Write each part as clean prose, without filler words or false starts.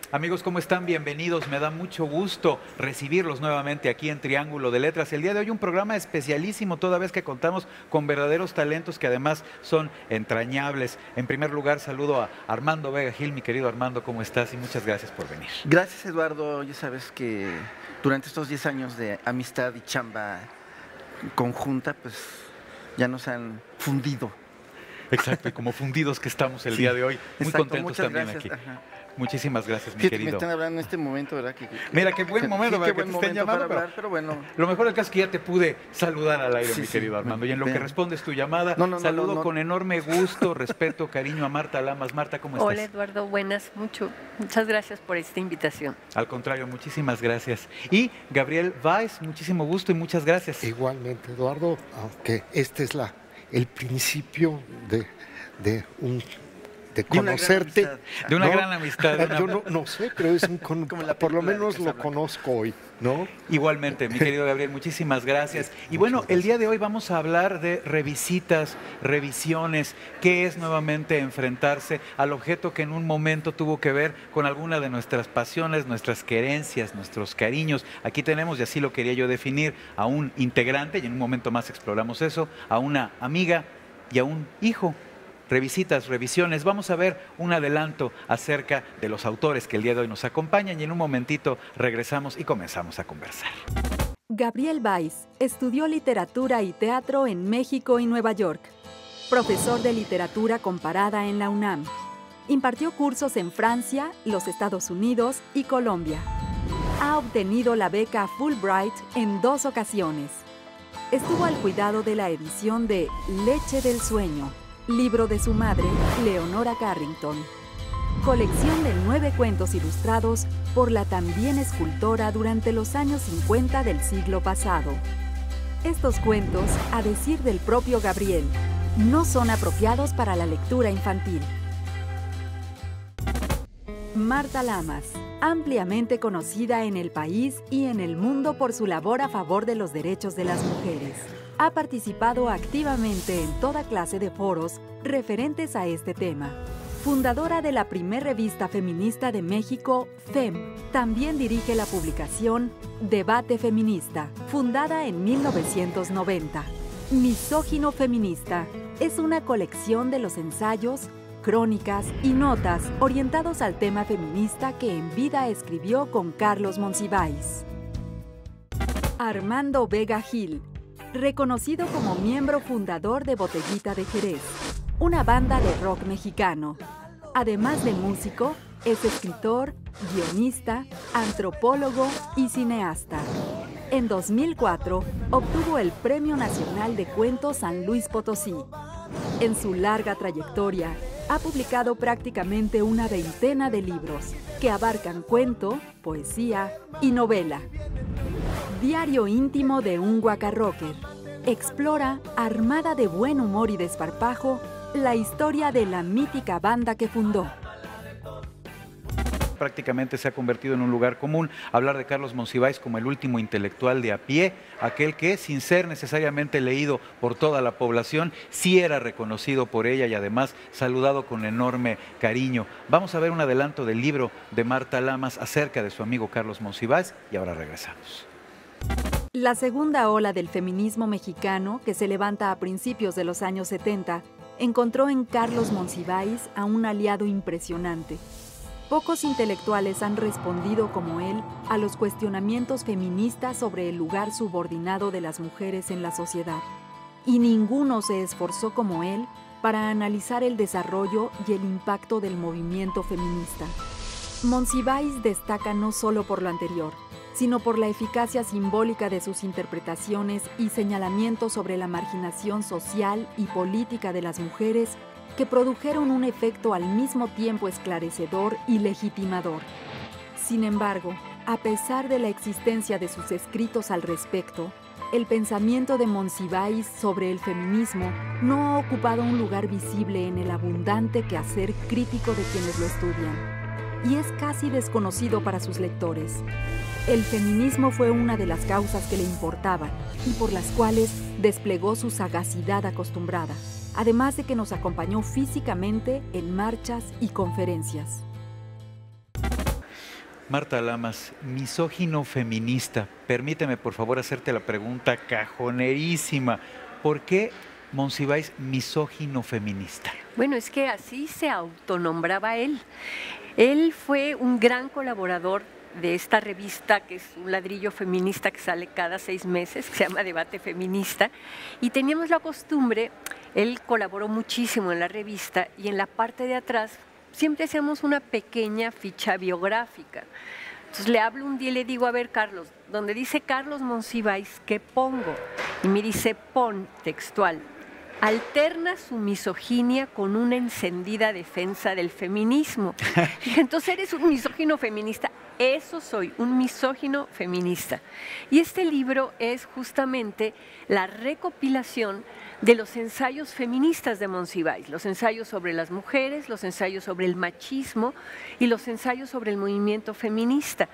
Amigos, ¿cómo están? Bienvenidos. Me da mucho gusto recibirlos nuevamente aquí en Triángulo de Letras. El día de hoy un programa especialísimo, toda vez que contamos con verdaderos talentos que además son entrañables. En primer lugar, saludo a Armando Vega Gil. Mi querido Armando, ¿cómo estás? Y muchas gracias por venir. Gracias, Eduardo. Ya sabes que durante estos 10 años de amistad y chamba conjunta, pues ya nos han fundido. Exacto, y como fundidos que estamos el día de hoy. Muy exacto, contentos muchas también gracias. aquí. Ajá. Muchísimas gracias, mi Fíjate, querido. me están hablando en este momento, ¿verdad? Mira, qué buen momento sí, para qué que te buen estén momento llamando. para hablar, pero bueno. Lo mejor del caso es que ya te pude saludar al aire, Sí, mi sí, querido Armando. Y en lo que bien. respondes tu llamada, saludo con enorme gusto, respeto, cariño a Marta Lamas. Marta, ¿cómo estás? Hola, Eduardo, buenas, muchas gracias por esta invitación. Al contrario, muchísimas gracias. Y Gabriel Weiss, muchísimo gusto y muchas gracias. Igualmente, Eduardo, aunque este es el principio de conocerte. De una gran amistad. Yo no sé, pero es por lo menos lo conozco hoy, ¿no? Igualmente, mi querido Gabriel, muchísimas gracias. Y bueno, el día de hoy vamos a hablar de revisitas, revisiones, qué es nuevamente enfrentarse al objeto que en un momento tuvo que ver con alguna de nuestras pasiones, nuestras querencias, nuestros cariños. Aquí tenemos, y así lo quería yo definir, a un integrante, y en un momento más exploramos eso, a una amiga y a un hijo. Revisitas, revisiones, vamos a ver un adelanto acerca de los autores que el día de hoy nos acompañan y en un momentito regresamos y comenzamos a conversar. Gabriel Weiss estudió literatura y teatro en México y Nueva York. Profesor de literatura comparada en la UNAM. Impartió cursos en Francia, los Estados Unidos y Colombia. Ha obtenido la beca Fulbright en 2 ocasiones. Estuvo al cuidado de la edición de Leche del Sueño, libro de su madre, Leonora Carrington. Colección de 9 cuentos ilustrados por la también escultora durante los años 50 del siglo pasado. Estos cuentos, a decir del propio Gabriel, no son apropiados para la lectura infantil. Marta Lamas, ampliamente conocida en el país y en el mundo por su labor a favor de los derechos de las mujeres. Ha participado activamente en toda clase de foros referentes a este tema. Fundadora de la primer revista feminista de México, FEM, también dirige la publicación Debate Feminista, fundada en 1990. Misógino Feminista es una colección de los ensayos, crónicas y notas orientados al tema feminista que en vida escribió con Carlos Monsiváis. Armando Vega Gil, reconocido como miembro fundador de Botellita de Jerez, una banda de rock mexicano. Además de músico, es escritor, guionista, antropólogo y cineasta. En 2004, obtuvo el Premio Nacional de Cuentos San Luis Potosí. En su larga trayectoria, ha publicado prácticamente una veintena de libros que abarcan cuento, poesía y novela. Diario íntimo de un guacarrocker. Explora, armada de buen humor y desparpajo, la historia de la mítica banda que fundó. Prácticamente se ha convertido en un lugar común hablar de Carlos Monsiváis como el último intelectual de a pie, aquel que, sin ser necesariamente leído por toda la población, sí era reconocido por ella y además saludado con enorme cariño. Vamos a ver un adelanto del libro de Marta Lamas acerca de su amigo Carlos Monsiváis y ahora regresamos. La segunda ola del feminismo mexicano, que se levanta a principios de los años 70, encontró en Carlos Monsiváis a un aliado impresionante. Pocos intelectuales han respondido como él a los cuestionamientos feministas sobre el lugar subordinado de las mujeres en la sociedad. Y ninguno se esforzó como él para analizar el desarrollo y el impacto del movimiento feminista. Monsiváis destaca no solo por lo anterior, sino por la eficacia simbólica de sus interpretaciones y señalamientos sobre la marginación social y política de las mujeres que produjeron un efecto al mismo tiempo esclarecedor y legitimador. Sin embargo, a pesar de la existencia de sus escritos al respecto, el pensamiento de Monsiváis sobre el feminismo no ha ocupado un lugar visible en el abundante quehacer crítico de quienes lo estudian, y es casi desconocido para sus lectores. El feminismo fue una de las causas que le importaban y por las cuales desplegó su sagacidad acostumbrada, además de que nos acompañó físicamente en marchas y conferencias. Marta Lamas, misógino feminista. Permíteme, por favor, hacerte la pregunta cajonerísima. ¿Por qué Monsiváis misógino feminista? Bueno, es que así se autonombraba él. Él fue un gran colaborador de esta revista, que es un ladrillo feminista que sale cada 6 meses, que se llama Debate Feminista, y teníamos la costumbre, él colaboró muchísimo en la revista, y en la parte de atrás siempre hacíamos una pequeña ficha biográfica. Entonces le hablo un día y le digo, a ver, Carlos, donde dice Carlos Monsiváis, ¿qué pongo? Y me dice, pon textual: alterna su misoginia con una encendida defensa del feminismo. Y entonces, ¿eres un misógino feminista? Eso soy, un misógino feminista. Y este libro es justamente la recopilación de los ensayos feministas de Monsiváis, los ensayos sobre las mujeres, los ensayos sobre el machismo y los ensayos sobre el movimiento feminista.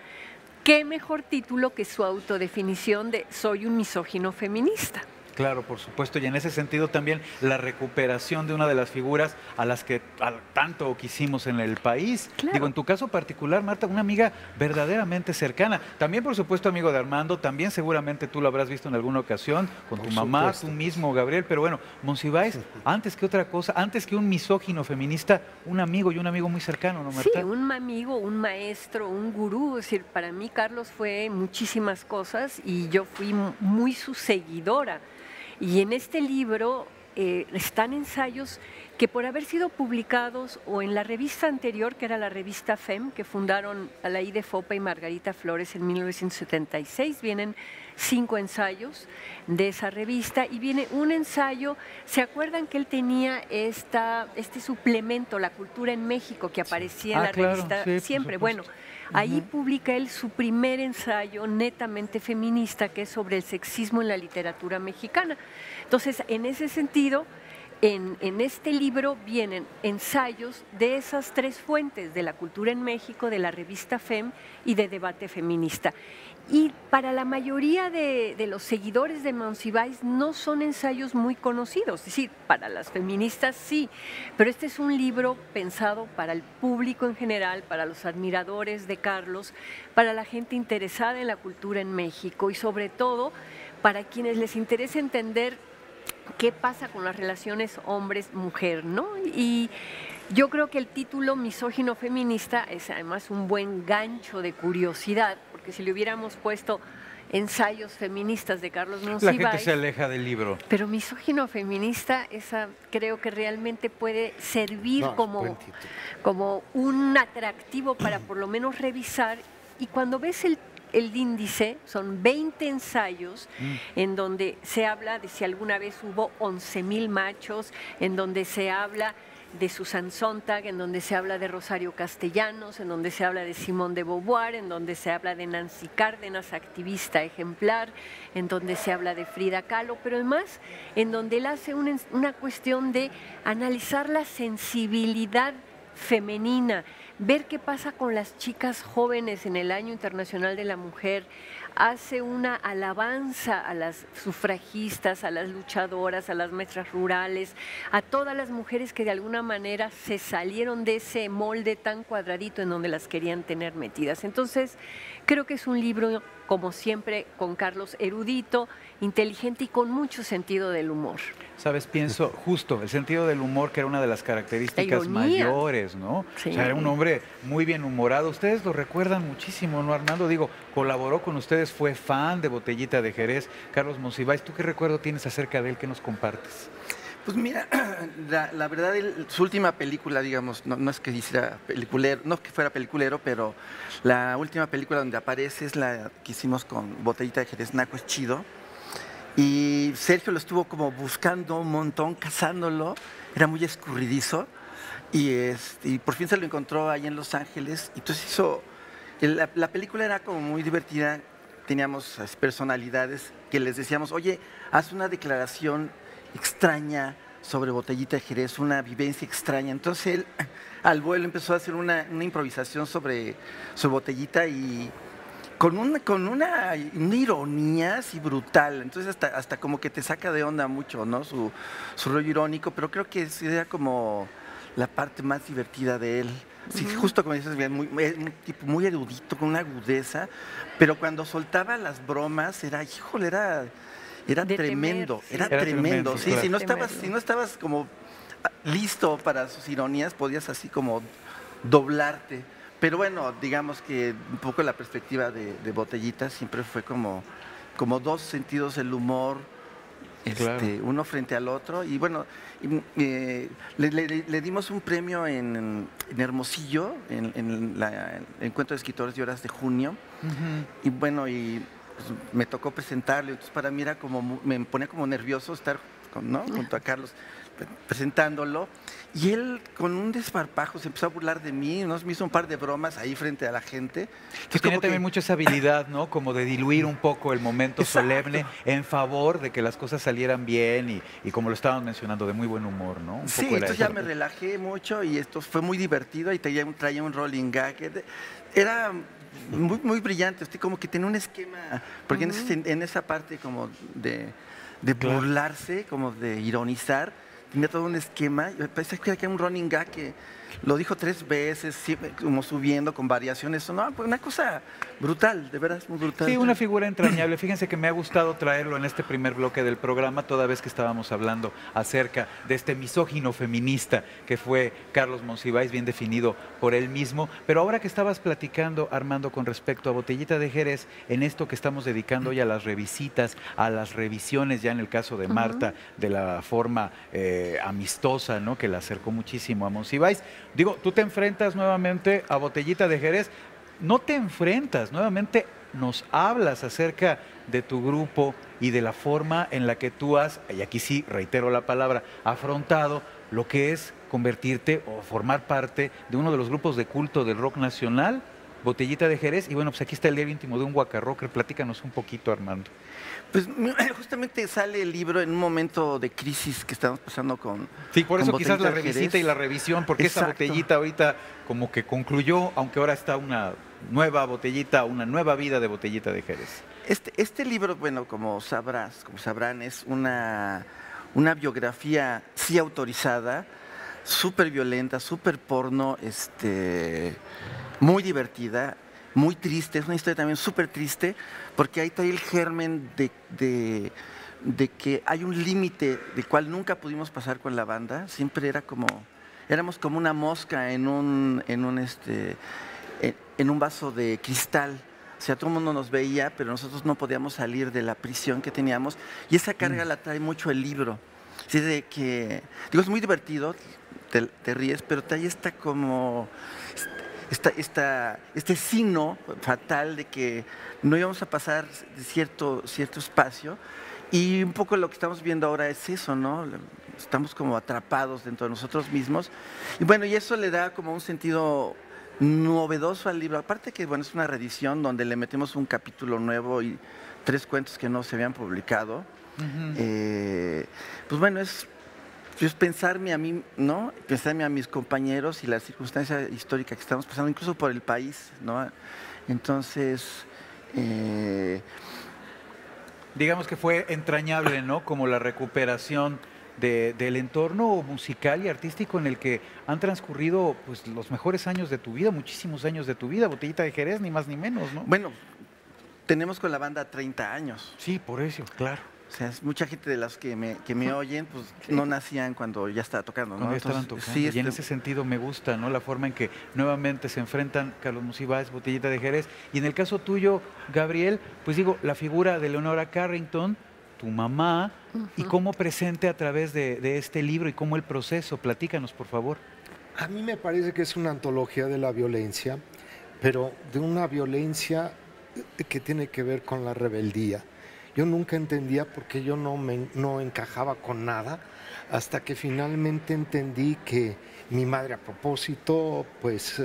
¿Qué mejor título que su autodefinición de soy un misógino feminista? Claro, por supuesto, y en ese sentido también la recuperación de una de las figuras a las que tanto quisimos en el país. Claro. Digo, en tu caso particular, Marta, una amiga verdaderamente cercana. También, por supuesto, amigo de Armando, también seguramente tú lo habrás visto en alguna ocasión con tu mamá, tú mismo, Gabriel, pero bueno, Monsiváis, antes que otra cosa, antes que un misógino feminista, un amigo y un amigo muy cercano, ¿no, Marta? Sí, un amigo, un maestro, un gurú. Es decir, para mí Carlos fue muchísimas cosas y yo fui muy su seguidora. Y en este libro están ensayos que, por haber sido publicados o en la revista anterior, que era la revista FEM, que fundaron Alaíde Fopa y Margarita Flores en 1976, vienen 5 ensayos de esa revista y viene un ensayo. ¿Se acuerdan que él tenía este suplemento, La Cultura en México, que aparecía en la revista siempre? Bueno, ahí publica él su primer ensayo netamente feminista, que es sobre el sexismo en la literatura mexicana. Entonces, en ese sentido, en este libro vienen ensayos de esas 3 fuentes, de La Cultura en México, de la revista FEM y de Debate Feminista. Y para la mayoría de los seguidores de Monsiváis no son ensayos muy conocidos, es decir, para las feministas sí, pero este es un libro pensado para el público en general, para los admiradores de Carlos, para la gente interesada en la cultura en México y sobre todo para quienes les interesa entender qué pasa con las relaciones hombres-mujer, ¿no? Y yo creo que el título misógino feminista es además un buen gancho de curiosidad, porque si le hubiéramos puesto ensayos feministas de Carlos Monsiváis, la gente se aleja del libro. Pero misógino feminista, esa creo que realmente puede servir como un atractivo para por lo menos revisar. Y cuando ves el índice, son 20 ensayos en donde se habla de si alguna vez hubo 11,000 machos, en donde se habla de Susan Sontag, en donde se habla de Rosario Castellanos, en donde se habla de Simone de Beauvoir, en donde se habla de Nancy Cárdenas, activista ejemplar, en donde se habla de Frida Kahlo, pero además en donde él hace una cuestión de analizar la sensibilidad femenina, ver qué pasa con las chicas jóvenes en el Año Internacional de la Mujer, hace una alabanza a las sufragistas, a las luchadoras, a las maestras rurales, a todas las mujeres que de alguna manera se salieron de ese molde tan cuadradito en donde las querían tener metidas. Entonces, creo que es un libro, como siempre, con Carlos, erudito, inteligente y con mucho sentido del humor. Sabes, pienso justo el sentido del humor, que era una de las características mayores, ¿no? Sí. O sea, era un hombre muy bien humorado. Ustedes lo recuerdan muchísimo, ¿no, Armando? Digo, colaboró con ustedes, fue fan de Botellita de Jerez. Carlos Monsiváis, ¿tú qué recuerdo tienes acerca de él? ¿Qué nos compartes? Pues mira, la verdad, su última película, digamos, no es que hiciera peliculero, no es que fuera peliculero, pero la última película donde aparece es la que hicimos con Botellita de Jerez, Naco es chido. Y Sergio lo estuvo como buscando un montón, cazándolo, era muy escurridizo y por fin se lo encontró ahí en Los Ángeles. Y entonces la película era como muy divertida, teníamos personalidades que les decíamos, oye, haz una declaración extraña sobre Botellita de Jerez, una vivencia extraña. Entonces él al vuelo empezó a hacer una improvisación sobre Botellita y con una ironía así brutal. Entonces hasta como que te saca de onda mucho, ¿no? Su rollo irónico, pero creo que era como la parte más divertida de él. Sí, justo como dices, bien, un tipo muy erudito, con una agudeza, pero cuando soltaba las bromas híjole, era tremendo, temer, era tremendo. Sí, claro. si no estabas como listo para sus ironías, podías así como doblarte. Pero bueno, digamos que un poco la perspectiva de Botellita siempre fue como dos sentidos del humor, Claro. uno frente al otro. Y bueno, le dimos un premio en Hermosillo, en el Encuentro de Escritores de Horas de junio. Y bueno, pues, me tocó presentarlo. Entonces para mí era me ponía como nervioso estar junto a Carlos presentándolo. Y él con un desparpajo se empezó a burlar de mí, me hizo un par de bromas ahí frente a la gente. Que tiene también mucho esa habilidad, ¿no? Como de diluir un poco el momento solemne en favor de que las cosas salieran bien y como lo estábamos mencionando, de muy buen humor, ¿no? Sí, entonces ya me relajé mucho y esto fue muy divertido y traía un rolling gag. Era muy, muy brillante, como que tenía un esquema, porque en esa parte como de burlarse, como de ironizar, tenía todo un esquema. Yo pensé que era un running gag que lo dijo 3 veces, como subiendo con variaciones. No, pues una cosa brutal, de veras, muy brutal. Sí, una figura entrañable. Fíjense que me ha gustado traerlo en este primer bloque del programa, toda vez que estábamos hablando acerca de este misógino feminista que fue Carlos Monsiváis, bien definido por él mismo. Pero ahora que estabas platicando, Armando, con respecto a Botellita de Jerez, en esto que estamos dedicando ya a las revisitas, a las revisiones, ya en el caso de Marta, de la forma amistosa, ¿no? Que la acercó muchísimo a Monsiváis. Digo, tú te enfrentas nuevamente a Botellita de Jerez. No te enfrentas, nuevamente nos hablas acerca de tu grupo y de la forma en la que tú has, y aquí sí reitero la palabra, afrontado lo que es convertirte o formar parte de uno de los grupos de culto del rock nacional, Botellita de Jerez. Y bueno, pues aquí está el diario íntimo de un guacarrocker. Platícanos un poquito, Armando. Pues justamente sale el libro en un momento de crisis que estamos pasando con. Sí, por eso quizás la Botellita de Jerez. revisita y la revisión, porque esa botellita ahorita como que concluyó, aunque ahora está una nueva botellita, una nueva vida de Botellita de Jerez. Este libro, bueno, como sabrán, es una biografía sí autorizada, súper violenta, súper porno, muy divertida, muy triste. Es una historia también súper triste, porque ahí trae el germen de que hay un límite del cual nunca pudimos pasar con la banda. Siempre éramos como una mosca en un vaso de cristal. O sea, todo el mundo nos veía, pero nosotros no podíamos salir de la prisión que teníamos. Y esa carga la trae mucho el libro. Así de que, digo, es muy divertido, te ríes, pero trae este signo fatal de que no íbamos a pasar de cierto espacio. Y un poco lo que estamos viendo ahora es eso, ¿no? Estamos como atrapados dentro de nosotros mismos. Y bueno, y eso le da como un sentido novedoso al libro. Aparte que, bueno, es una reedición donde le metemos un capítulo nuevo y 3 cuentos que no se habían publicado. Pues bueno, es pensarme a mí, ¿no? Pensarme a mis compañeros y la circunstancia histórica que estamos pasando, incluso por el país, ¿no? Entonces, digamos que fue entrañable, ¿no? Como la recuperación del entorno musical y artístico en el que han transcurrido pues los mejores años de tu vida, muchísimos años de tu vida, Botellita de Jerez, ni más ni menos, ¿no? Bueno, tenemos con la banda 30 años. Sí, por eso, claro. O sea, mucha gente de las que me oyen, pues no nacían cuando ya estaba tocando, ¿no? Cuando ya estaban tocando. Sí, y en ese sentido me gusta, ¿no? La forma en que nuevamente se enfrentan Carlos Monsiváis, Botellita de Jerez. Y en el caso tuyo, Gabriel, pues digo, la figura de Leonora Carrington, tu mamá, y cómo presente a través de este libro y cómo el proceso. Platícanos, por favor. A mí me parece que es una antología de la violencia, pero de una violencia que tiene que ver con la rebeldía. Yo nunca entendía por qué yo no encajaba con nada, hasta que finalmente entendí que mi madre, a propósito, pues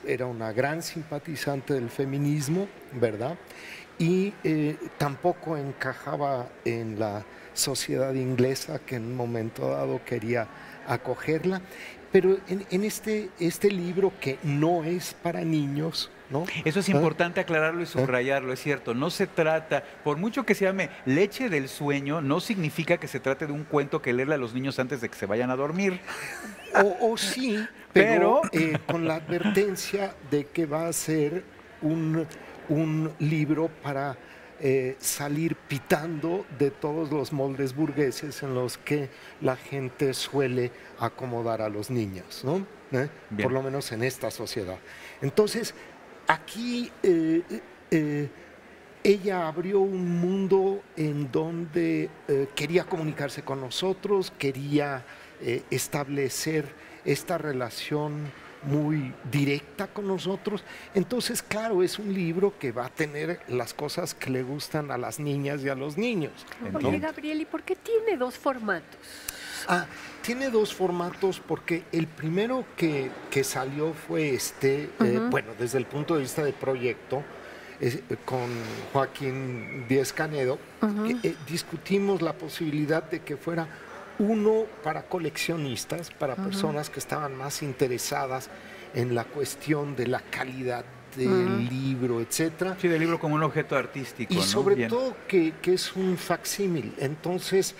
era una gran simpatizante del feminismo, ¿verdad? Y tampoco encajaba en la sociedad inglesa, que en un momento dado quería acogerla. Pero en este libro, que no es para niños, ¿no? Eso es importante aclararlo y subrayarlo, es cierto. No se trata, por mucho que se llame Leche del Sueño, no significa que se trate de un cuento que leerle a los niños antes de que se vayan a dormir. O sí, pero con la advertencia de que va a ser un libro para salir pitando de todos los moldes burgueses en los que la gente suele acomodar a los niños, ¿no? Por lo menos en esta sociedad. Entonces, aquí ella abrió un mundo en donde quería comunicarse con nosotros, quería establecer esta relación muy directa con nosotros. Entonces, claro, es un libro que va a tener las cosas que le gustan a las niñas y a los niños, ¿no? Oye, Gabriel, ¿y por qué tiene 2 formatos? Tiene 2 formatos porque el primero que salió fue bueno, desde el punto de vista del proyecto, con Joaquín Díez Canedo, discutimos la posibilidad de que fuera uno para coleccionistas, para personas que estaban más interesadas en la cuestión de la calidad del libro, etcétera. Sí, del libro como un objeto artístico, y ¿no? sobre todo que es un facsímil, entonces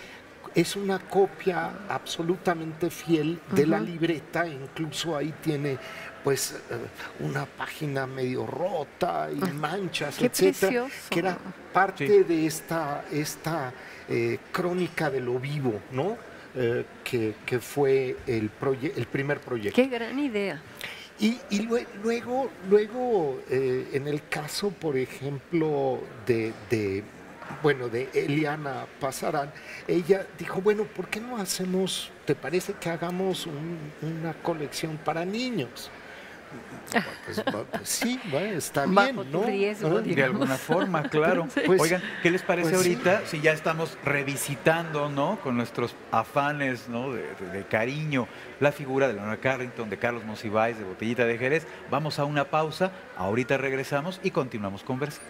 es una copia absolutamente fiel de la libreta, incluso ahí tiene pues una página medio rota y manchas, etcétera, precioso. que era parte de esta crónica de lo vivo, ¿no? Que fue el primer proyecto. Qué gran idea. Y luego en el caso, por ejemplo, de Eliana Pasarán, ella dijo, bueno, ¿por qué no hacemos, te parece que hagamos una colección para niños? Pues sí, bueno, está Bajo bien, tu ¿no? riesgo, De alguna forma, claro. Pues, Oigan, ¿qué les parece pues sí. ahorita si ya estamos revisitando, ¿no? Con nuestros afanes, ¿no? de cariño, la figura de Leonora Carrington, de Carlos Monsiváis, de Botellita de Jerez? Vamos a una pausa, ahorita regresamos y continuamos conversando.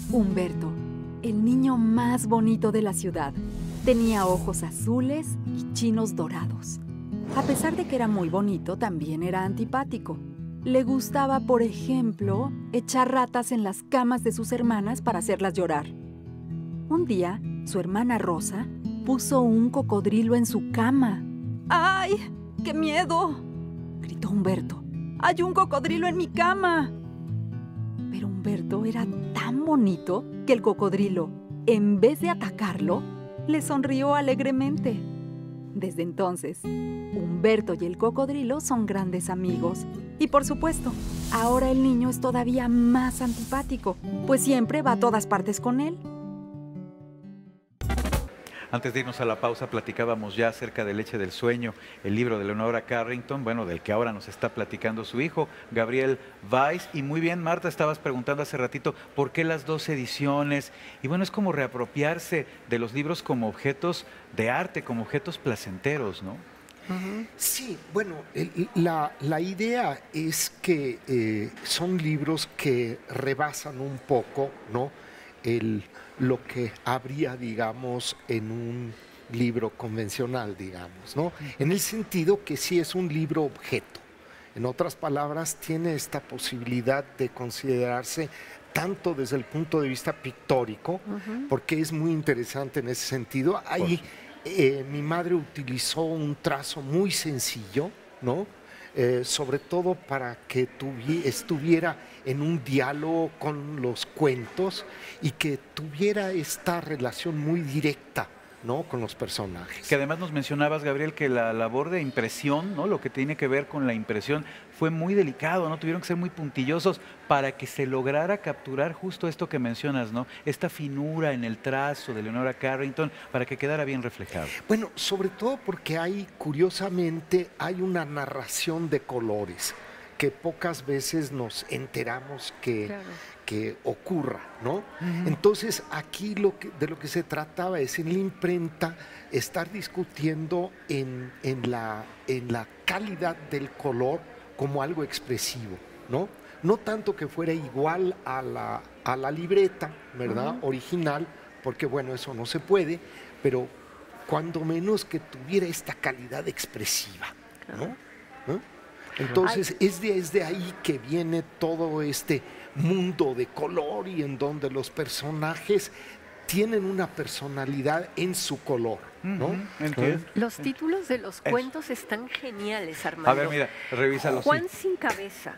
Humberto, el niño más bonito de la ciudad. Tenía ojos azules y chinos dorados. A pesar de que era muy bonito, también era antipático. Le gustaba, por ejemplo, echar ratas en las camas de sus hermanas para hacerlas llorar. Un día, su hermana Rosa puso un cocodrilo en su cama. ¡Ay, qué miedo!, gritó Humberto. ¡Hay un cocodrilo en mi cama! Pero Humberto era tan bonito que el cocodrilo, en vez de atacarlo, le sonrió alegremente. Desde entonces, Humberto y el cocodrilo son grandes amigos. Y por supuesto, ahora el niño es todavía más antipático, pues siempre va a todas partes con él. Antes de irnos a la pausa, platicábamos ya acerca de Leche del Sueño, el libro de Leonora Carrington, bueno, del que ahora nos está platicando su hijo, Gabriel Weiss. Y muy bien, Marta, estabas preguntando hace ratito, ¿por qué las 2 ediciones? Y bueno, es como reapropiarse de los libros como objetos de arte, como objetos placenteros, ¿no? Sí, bueno, la idea es que son libros que rebasan un poco, ¿no?, lo que habría, digamos, en un libro convencional, digamos, ¿no? En el sentido que sí es un libro objeto. En otras palabras, tiene esta posibilidad de considerarse tanto desde el punto de vista pictórico, porque es muy interesante en ese sentido. Ahí mi madre utilizó un trazo muy sencillo, ¿no? Sobre todo para que estuviera en un diálogo con los cuentos y que tuviera esta relación muy directa ¿no? Con los personajes. Que además nos mencionabas, Gabriel, que la labor de impresión, ¿no? Lo que tiene que ver con la impresión fue muy delicado, ¿no? Tuvieron que ser muy puntillosos para que se lograra capturar justo esto que mencionas, ¿no? Esta finura en el trazo de Leonora Carrington para que quedara bien reflejado. Bueno, sobre todo porque curiosamente, hay una narración de colores que pocas veces nos enteramos que ocurra, ¿no? Entonces, aquí de lo que se trataba es en la imprenta estar discutiendo en la calidad del color como algo expresivo, ¿no? No tanto que fuera igual a la libreta, ¿verdad? Original, porque bueno, eso no se puede, pero cuando menos que tuviera esta calidad expresiva, ¿no? Entonces, es de ahí que viene todo este mundo de color y en donde los personajes tienen una personalidad en su color, ¿no? Los títulos de los cuentos están geniales, Armando. A ver, mira, revísalo. Juan sin cabeza,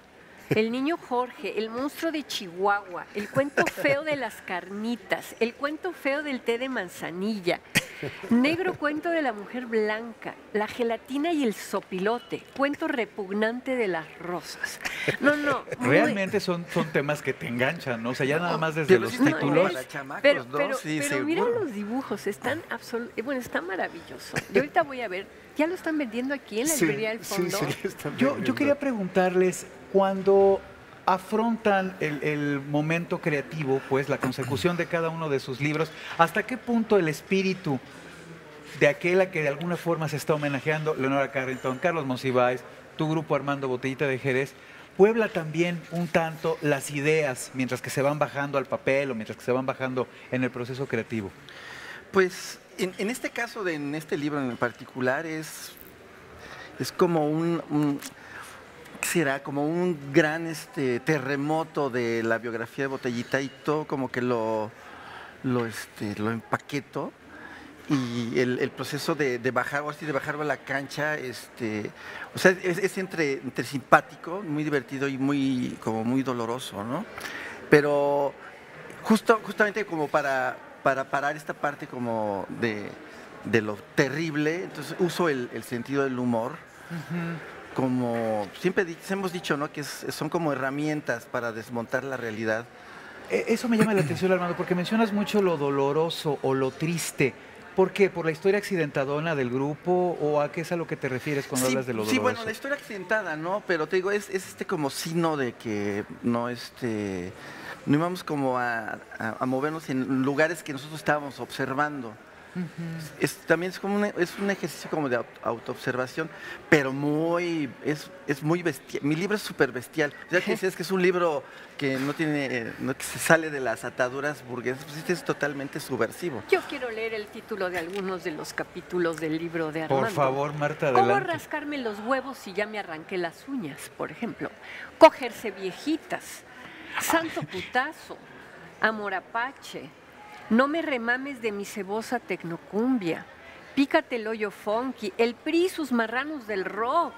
El niño Jorge, El monstruo de Chihuahua, El cuento feo de las carnitas, El cuento feo del té de manzanilla, Negro cuento de la mujer blanca, La gelatina y el sopilote, Cuento repugnante de las rosas. Realmente son temas que te enganchan, ¿no? O sea, ya nada más desde los títulos. Pero mira los dibujos, están está maravilloso. Yo ahorita voy a ver, ya lo están vendiendo aquí en la librería del fondo. Yo quería preguntarles, cuando afrontan el momento creativo, pues la consecución de cada uno de sus libros, ¿hasta qué punto el espíritu de aquel a que de alguna forma se está homenajeando, Leonora Carrington, Carlos Monsiváis, tu grupo Armando Botellita de Jerez, puebla también un tanto las ideas mientras que se van bajando al papel o mientras que se van bajando en el proceso creativo? Pues en este caso, en este libro en particular, es como ¿qué será? Como un gran terremoto de la biografía de Botellita, y todo como que lo empaqueto, y el proceso de bajarlo a la cancha, o sea, es entre simpático, muy divertido y muy doloroso, ¿no? Pero justamente como para parar esta parte como de lo terrible, entonces uso el sentido del humor. Como siempre hemos dicho, ¿no? Que son como herramientas para desmontar la realidad. Eso me llama la atención, Armando, porque mencionas mucho lo doloroso o lo triste. ¿Por qué? ¿Por la historia accidentadona del grupo o a qué es a lo que te refieres cuando hablas de lo doloroso? Sí, bueno, la historia accidentada, ¿no? Pero te digo, es como signo de que no íbamos como a movernos en lugares que nosotros estábamos observando. También es un ejercicio como de autoobservación, pero es muy bestial. Mi libro es súper bestial. Ya que dices que es un libro que que se sale de las ataduras burguesas, pues este es totalmente subversivo. Yo quiero leer el título de algunos de los capítulos del libro de Armando. Por favor, Marta, adelante. ¿Cómo rascarme los huevos si ya me arranqué las uñas, por ejemplo? Cogerse viejitas, Santo putazo, Amor apache, No me remames de mi cebosa tecnocumbia, Pícate el hoyo funky, El PRI y sus marranos del rock.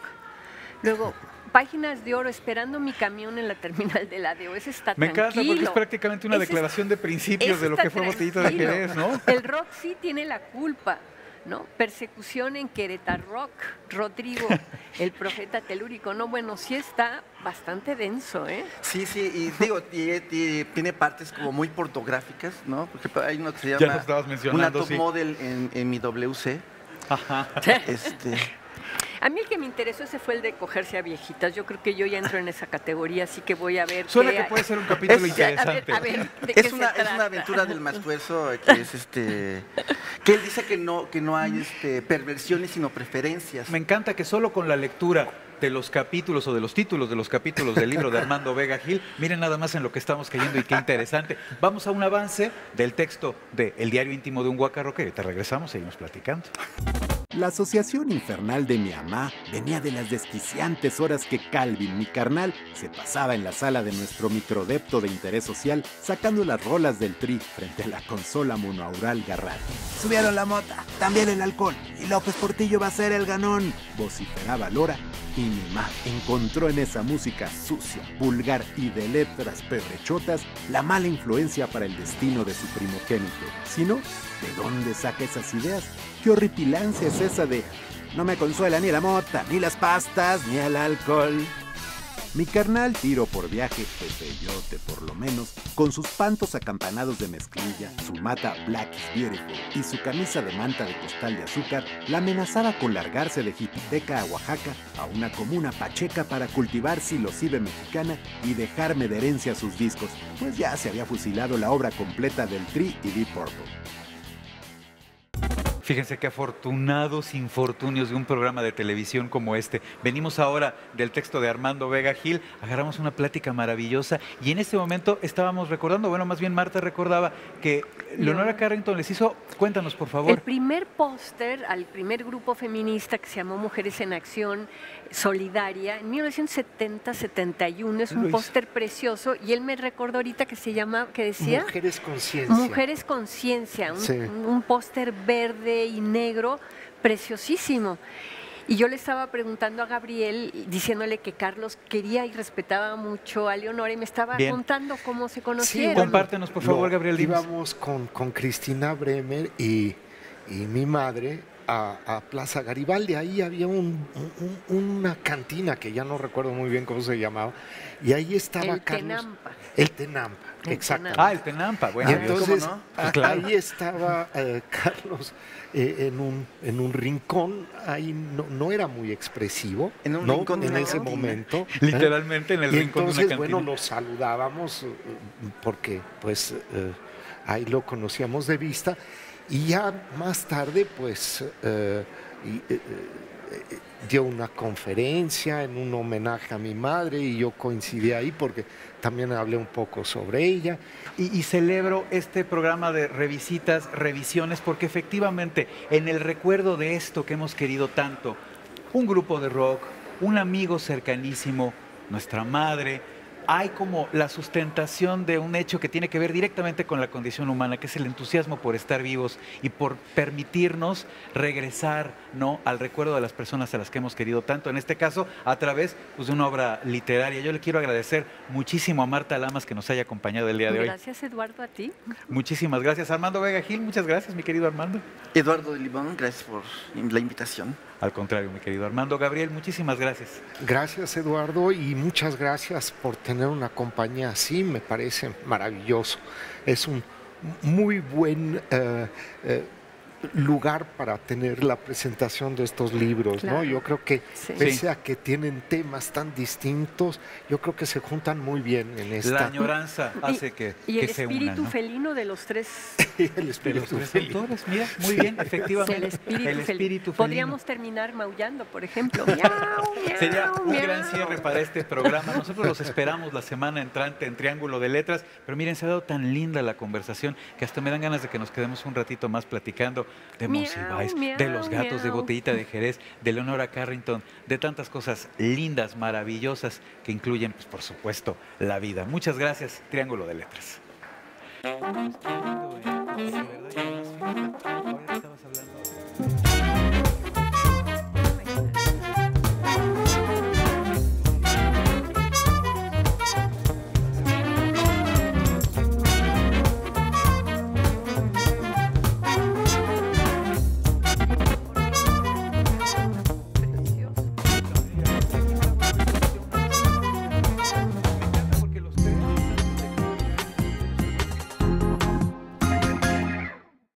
Luego, Páginas de oro, Esperando mi camión en la terminal del ADO. Ese está Me tranquilo. encanta porque es prácticamente una declaración de principios de lo que fue Botellita de Jerez, ¿no? El rock sí tiene la culpa, ¿no? Persecución en Querétaro Rock, Rodrigo, el profeta telúrico. No, bueno, sí está bastante denso, ¿eh? Sí, y digo, y tiene partes como muy pornográficas, ¿no? Porque hay uno que se Ya llama lo estabas mencionando, Una top model en mi WC. Ajá. A mí el que me interesó ese fue el de cogerse a viejitas. Yo creo que yo ya entro en esa categoría, así que voy a ver. Suena que puede ser un capítulo interesante. A ver, ¿de qué es una aventura del Mascuezo, que es que él dice que no hay perversiones sino preferencias. Me encanta que solo con la lectura de los capítulos o de los títulos de los capítulos del libro de Armando Vega Gil, miren nada más en lo que estamos cayendo y qué interesante. Vamos a un avance del texto de El diario íntimo de un guacarroquero y te regresamos, seguimos platicando. La asociación infernal de mi mamá venía de las desquiciantes horas que Calvin, mi carnal, se pasaba en la sala de nuestro microdepto de interés social sacando las rolas del Tri frente a la consola monoaural Garral. Subieron la mota, también el alcohol, y López Portillo va a ser el ganón, vociferaba Lora, Y mi ma encontró en esa música sucia, vulgar y de letras perrechotas la mala influencia para el destino de su primogénito. Si no, ¿de dónde saca esas ideas? ¿Qué horripilancia es esa de no me consuela ni la mota, ni las pastas, ni el alcohol? Mi carnal tiro por viaje, Pepeyote por lo menos, con sus pantos acampanados de mezclilla, su mata Black is Beautiful y su camisa de manta de costal de azúcar, la amenazaba con largarse de Jipiteca a Oaxaca, a una comuna pacheca para cultivar psilocibe mexicana y dejarme de herencia sus discos, pues ya se había fusilado la obra completa del Tri y Deep Purple. Fíjense qué afortunados infortunios de un programa de televisión como este. Venimos ahora del texto de Armando Vega Gil, agarramos una plática maravillosa y en este momento estábamos recordando, bueno, más bien Marta recordaba que Leonora Carrington les hizo, cuéntanos por favor. El primer póster al primer grupo feminista que se llamó Mujeres en Acción Solidaria, en 1970-71, es un póster precioso y él me recordó ahorita que se llama, que decía... Mujeres Conciencia. Mujeres Conciencia, Sí. un póster verde y negro preciosísimo. Y yo le estaba preguntando a Gabriel, diciéndole que Carlos quería y respetaba mucho a Leonora y me estaba Bien. contando cómo se Sí, conocieron. bueno, Compártenos, por favor, Gabriel, dinos. Íbamos con Cristina Bremer y mi madre a Plaza Garibaldi. Ahí había una cantina que ya no recuerdo muy bien cómo se llamaba. Y ahí estaba El Carlos. Tenampa. El Tenampa, El exactamente. Ah, el Tenampa, bueno. Y entonces, ¿cómo no? Pues claro. ahí estaba Carlos en un rincón, ahí no era muy expresivo, En un ¿no? rincón de en una ese cantina. momento. Literalmente en el Y rincón de una entonces, cantina. bueno, nos saludábamos porque pues ahí lo conocíamos de vista y ya más tarde pues dio una conferencia en un homenaje a mi madre y yo coincidí ahí porque también hablé un poco sobre ella. Y celebro este programa de revisitas, revisiones, porque efectivamente en el recuerdo de esto que hemos querido tanto, un grupo de rock, un amigo cercanísimo, nuestra madre, hay como la sustentación de un hecho que tiene que ver directamente con la condición humana, que es el entusiasmo por estar vivos y por permitirnos regresar, ¿no?, al recuerdo de las personas a las que hemos querido tanto, en este caso a través pues, de una obra literaria. Yo le quiero agradecer muchísimo a Marta Lamas que nos haya acompañado el día de hoy. Gracias, Eduardo, a ti. Muchísimas gracias. Armando Vega Gil, muchas gracias, mi querido Armando. Eduardo de Libón, gracias por la invitación. Al contrario, mi querido Armando. Gabriel, muchísimas gracias. Gracias, Eduardo, y muchas gracias por tener una compañía así, me parece maravilloso. Es un muy buen lugar para tener la presentación de estos libros, Claro. ¿no? Yo creo que Sí. pese a que tienen temas tan distintos, yo creo que se juntan muy bien en La esta. añoranza hace que Y el se espíritu unan, ¿no? felino de los tres. El De los espíritu tres felino. autores, mira, muy bien, efectivamente. El espíritu, El espíritu felino. Podríamos terminar maullando, por ejemplo. Miau, miau, Sería un miau. gran cierre para este programa. Nosotros los esperamos la semana entrante en Triángulo de Letras, pero miren, se ha dado tan linda la conversación que hasta me dan ganas de que nos quedemos un ratito más platicando de Miau, Monsiváis, miau, de los gatos, de miau. Botellita de Jerez, de Leonora Carrington, de tantas cosas lindas, maravillosas que incluyen, pues, por supuesto, la vida. Muchas gracias, Triángulo de Letras.